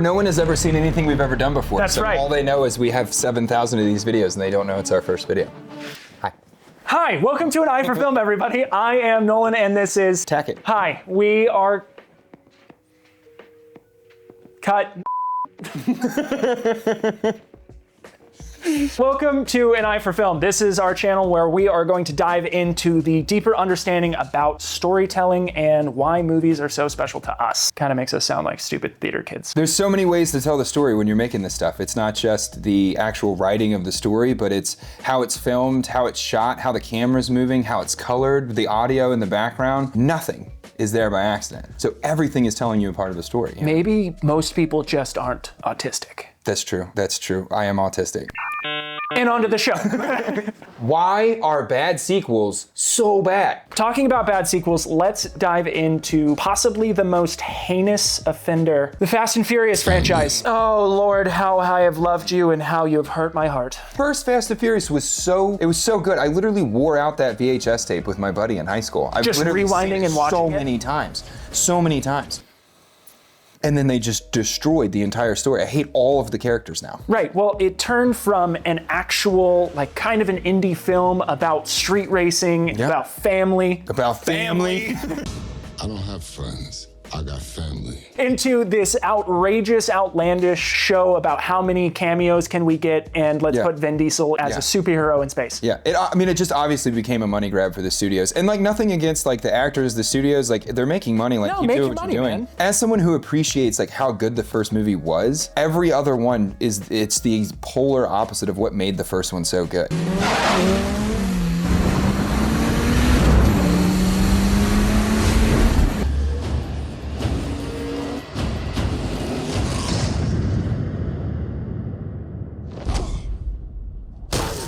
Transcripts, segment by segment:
No one has ever seen anything we've ever done before. That's right. All they know is we have 7,000 of these videos and they don't know it's our first video. Hi. Hi, welcome to An Eye for Film, everybody. I am Nolan and this is Tackett. Hi, we are... Cut. Welcome to An Eye for Film. This is our channel where we are going to dive into the deeper understanding about storytelling and why movies are so special to us. Kind of makes us sound like stupid theater kids. There's so many ways to tell the story when you're making this stuff. It's not just the actual writing of the story, but it's how it's filmed, how it's shot, how the camera's moving, how it's colored, the audio in the background. Nothing is there by accident. So everything is telling you a part of the story. You know? Maybe most people just aren't autistic. That's true. That's true. I am autistic. And on to the show. Why are bad sequels so bad? Talking about bad sequels, let's dive into possibly the most heinous offender, the Fast and Furious franchise. Oh Lord, how I have loved you and how you have hurt my heart. First Fast and Furious was so good. I literally wore out that VHS tape with my buddy in high school. I've just literally rewinding seen it and watching so it? many times. So many times. And then they just destroyed the entire story. I hate all of the characters now. Right, well, it turned from an actual, like kind of an indie film about street racing, about family. About family. I don't have friends. I got family. Into this outrageous, outlandish show about how many cameos can we get and let's put Vin Diesel as a superhero in space. Yeah, I mean, it just obviously became a money grab for the studios. And like nothing against like the actors, the studios, like they're making money, like keep doing what you're doing. Man. As someone who appreciates like how good the first movie was, every other one it's the polar opposite of what made the first one so good.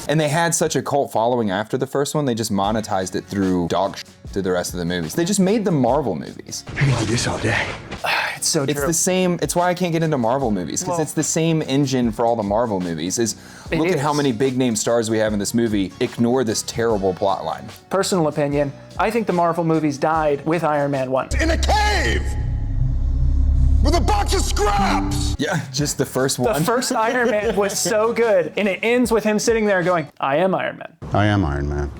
And they had such a cult following after the first one, they just monetized it through dog shit through the rest of the movies. They just made the Marvel movies. I can do this all day. It's so true. It's the same, it's why I can't get into Marvel movies, because it's the same engine for all the Marvel movies, look at how many big name stars we have in this movie, ignore this terrible plot line. Personal opinion, I think the Marvel movies died with Iron Man 1. In a cave! With a box of scraps! Yeah, just the first one. The first Iron Man was so good, and it ends with him sitting there going, I am Iron Man. I am Iron Man.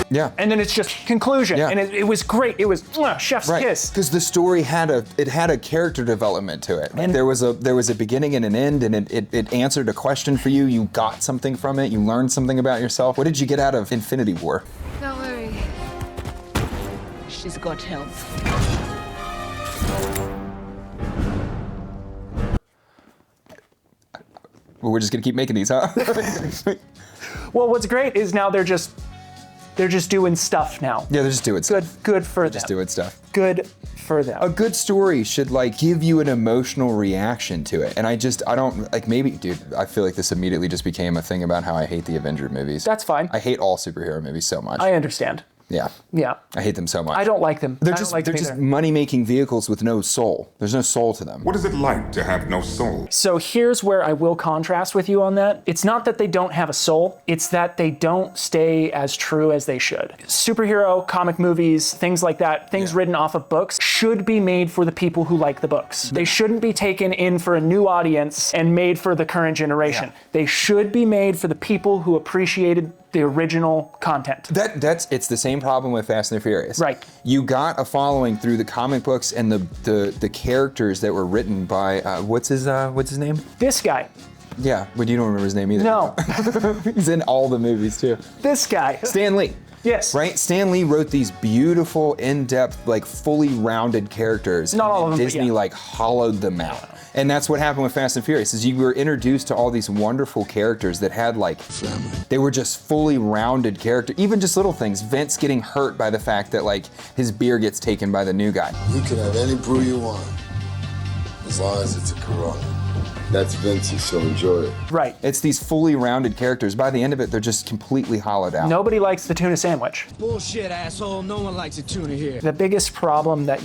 Yeah. And then it's just conclusion, Yeah. and it was great. It was chef's kiss. Because the story had a character development to it. And there was a beginning and an end, and it answered a question for you. You got something from it. You learned something about yourself. What did you get out of Infinity War? Don't worry. She's got help. Well, we're just gonna keep making these, huh? Well, what's great is now they're just doing stuff now. Yeah, they're just doing stuff. Good for them. Just doing stuff. Good for them. A good story should like give you an emotional reaction to it. And I don't, like maybe, dude, I feel like this immediately just became a thing about how I hate the Avenger movies. That's fine. I hate all superhero movies so much. I understand. Yeah. Yeah. I hate them so much. I don't like them. They're I just don't like them they're just either. money-making vehicles with no soul. There's no soul to them. What is it like to have no soul? So here's where I will contrast with you on that. It's not that they don't have a soul, it's that they don't stay as true as they should. Superhero, comic movies, things like that, things written off of books, should be made for the people who like the books. They shouldn't be taken in for a new audience and made for the current generation. They should be made for the people who appreciated the original content. It's the same problem with Fast and the Furious. Right. You got a following through the comic books and the characters that were written by what's his name? This guy. Yeah, but you don't remember his name either. No. He's in all the movies too. This guy. Stan Lee. Yes. Right? Stan Lee wrote these beautiful, in-depth, like fully rounded characters. Not all of them, but Disney yeah. like hollowed them out. And that's what happened with Fast and Furious, is you were introduced to all these wonderful characters that had like, they were just fully rounded characters. Even just little things. Vince getting hurt by the fact that like his beer gets taken by the new guy. You can have any brew you want, as long as it's a Corona. That's Vinci, so enjoy it. Right. It's these fully rounded characters. By the end of it, they're just completely hollowed out. Nobody likes the tuna sandwich. Bullshit, asshole. No one likes a tuna here. The biggest problem that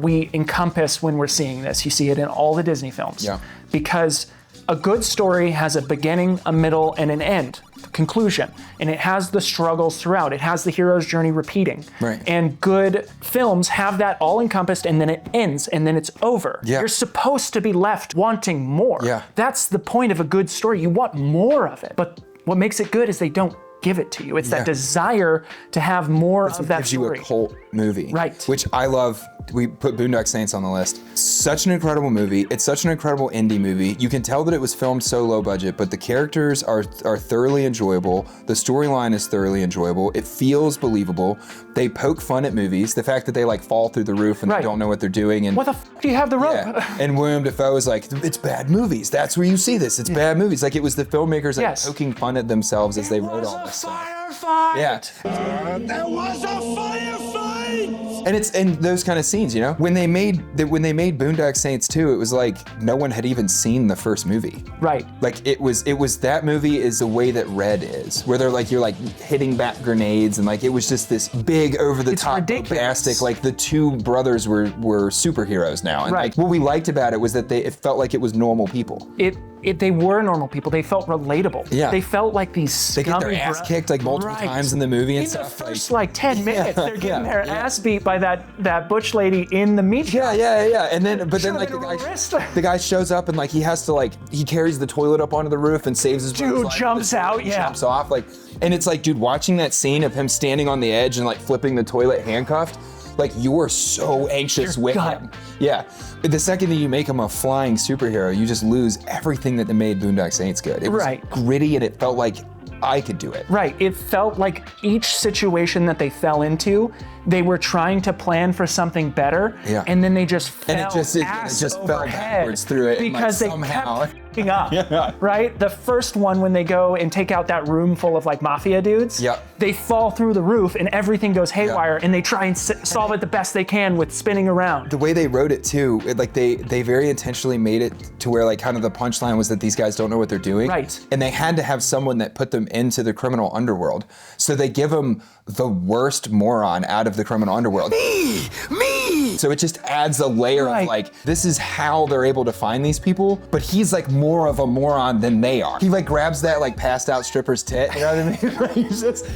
we encompass when we're seeing this, you see it in all the Disney films. Yeah. Because a good story has a beginning, a middle, and an end. conclusion, and it has the struggles throughout. It has the hero's journey repeating. Right. And good films have that all encompassed, and then it ends, and then it's over. Yeah. You're supposed to be left wanting more. Yeah. That's the point of a good story. You want more of it. But what makes it good is they don't give it to you. It's that desire to have more of that gives story. you a cult movie. Right. Which I love. We put Boondock Saints on the list. Such an incredible movie. It's such an incredible indie movie. You can tell that it was filmed so low budget, but the characters are thoroughly enjoyable. The storyline is thoroughly enjoyable. It feels believable. They poke fun at movies. The fact that they like fall through the roof and they don't know what they're doing. And what the f do you have the rope? yeah. And William Dafoe is like, it's bad movies. That's where you see this. It's bad movies. Like it was the filmmakers like poking fun at themselves as they wrote all this stuff. Firefight! Yeah. There was a firefight! And it's in those kind of scenes, you know? When they made Boondock Saints 2, it was like no one had even seen the first movie. Right. Like it was that movie is the way that Red is, where they're like you're like hitting back grenades and like it was just this big over the top bombastic, like the two brothers were superheroes now. And like what we liked about it was that it felt like it was normal people. They were normal people. They felt relatable. Yeah. They felt like these scummy. They get their ass kicked like multiple times in the movie and stuff. In the first like 10 minutes, they're getting their ass beat by that butch lady in the meat shop. Yeah. And then, but then like the guy shows up and like he has to like, he carries the toilet up onto the roof and saves his dude jumps out, jumps off like, and it's like, dude, watching that scene of him standing on the edge and like flipping the toilet handcuffed, like you are so anxious with him. Yeah. The second that you make him a flying superhero, you just lose everything that made Boondock Saints good. It was gritty and it felt like I could do it. Right. It felt like each situation that they fell into, they were trying to plan for something better, and then they just fell it just fell backwards through it because like, they somehow. kept up. Right? The first one, when they go and take out that room full of like mafia dudes, they fall through the roof and everything goes haywire, and they try and solve it the best they can with spinning around. The way they wrote it too, like they very intentionally made it to where like kind of the punchline was that these guys don't know what they're doing. Right. And they had to have someone that put them into the criminal underworld. So they give them the worst moron out of the criminal underworld. Me! So it just adds a layer of like, this is how they're able to find these people, but he's like more of a moron than they are. He like grabs that like passed out stripper's tit, you know what I mean?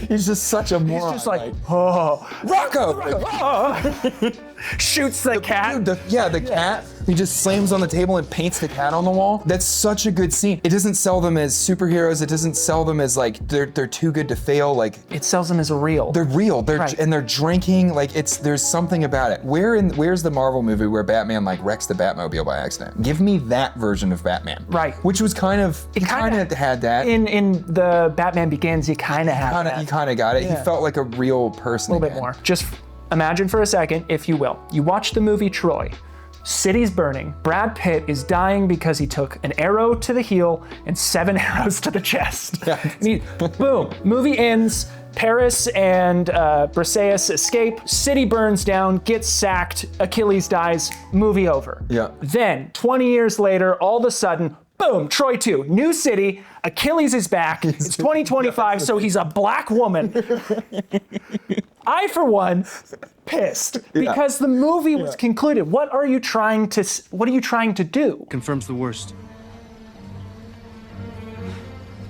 he's just such a moron. He's just like, oh. Rocco! Shoots the cat. Dude, the cat. He just slams on the table and paints the cat on the wall. That's such a good scene. It doesn't sell them as superheroes. It doesn't sell them as like they're too good to fail. Like it sells them as real. They're real. And they're drinking. Like there's something about it. Where's the Marvel movie where Batman like wrecks the Batmobile by accident? Give me that version of Batman. Right. Which was kind of had that. In the Batman Begins, you kind of have that. You kind of got it. He felt like a real person. A little bit more. Just imagine for a second, if you will, you watch the movie Troy. City's burning. Brad Pitt is dying because he took an arrow to the heel and 7 arrows to the chest. Boom. Movie ends. Paris and Briseis escape. City burns down, gets sacked. Achilles dies. Movie over. Yeah. Then, 20 years later, all of a sudden, boom, Troy 2, new city, Achilles is back. It's 2025, so he's a black woman. I, for one, pissed because the movie was concluded. What are you trying to do? Confirms the worst.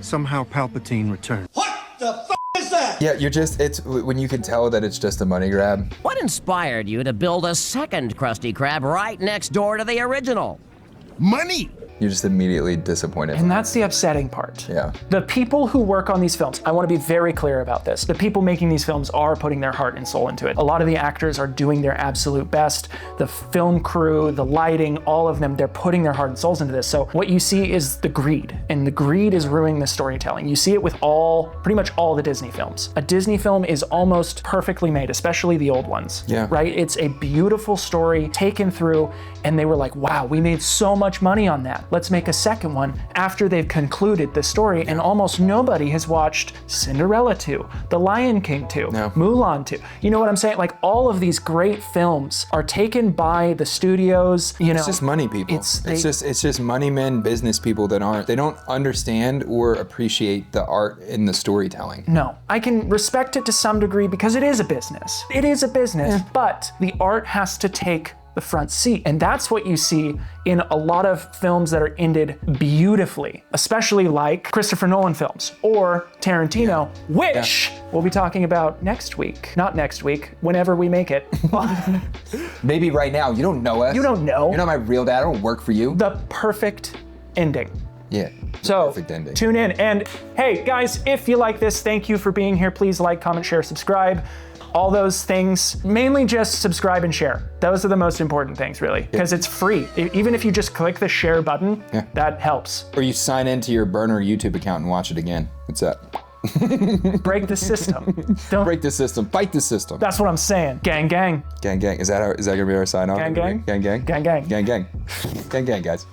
Somehow Palpatine returned. What the f*** is that? Yeah, it's when you can tell that it's just a money grab. What inspired you to build a second Krusty Krab right next door to the original? Money! You're just immediately disappointed. And that's the upsetting part. Yeah. The people who work on these films, I want to be very clear about this. The people making these films are putting their heart and soul into it. A lot of the actors are doing their absolute best. The film crew, the lighting, all of them, they're putting their heart and souls into this. So what you see is the greed, and the greed is ruining the storytelling. You see it with pretty much all the Disney films. A Disney film is almost perfectly made, especially the old ones. Yeah. Right? It's a beautiful story taken through, and they were like, wow, we made so much money on that. Let's make a second one after they've concluded the story, and almost nobody has watched Cinderella 2, The Lion King 2, Mulan 2. You know what I'm saying? Like all of these great films are taken by the studios, you know. It's just money people. It's just money men, business people that they don't understand or appreciate the art in the storytelling. No, I can respect it to some degree because it is a business. It is a business, but the art has to take the front seat. And that's what you see in a lot of films that are ended beautifully, especially like Christopher Nolan films or Tarantino, which we'll be talking about next week. Not next week, whenever we make it. Maybe right now. You don't know us. You don't know. You're not my real dad. I don't work for you. The perfect ending. Yeah. So Perfect ending. tune in. And hey, guys, if you like this, thank you for being here. Please like, comment, share, subscribe. All those things, mainly just subscribe and share. Those are the most important things, really, because it's free. Even if you just click the share button, that helps. Or you sign into your burner YouTube account and watch it again. What's up? Break the system. Don't break the system. Fight the system. That's what I'm saying. Gang, gang. Gang, gang. Is that gonna be our sign off? Gang, gang. Gang, gang. Gang, gang. Gang, gang. Gang, gang, guys.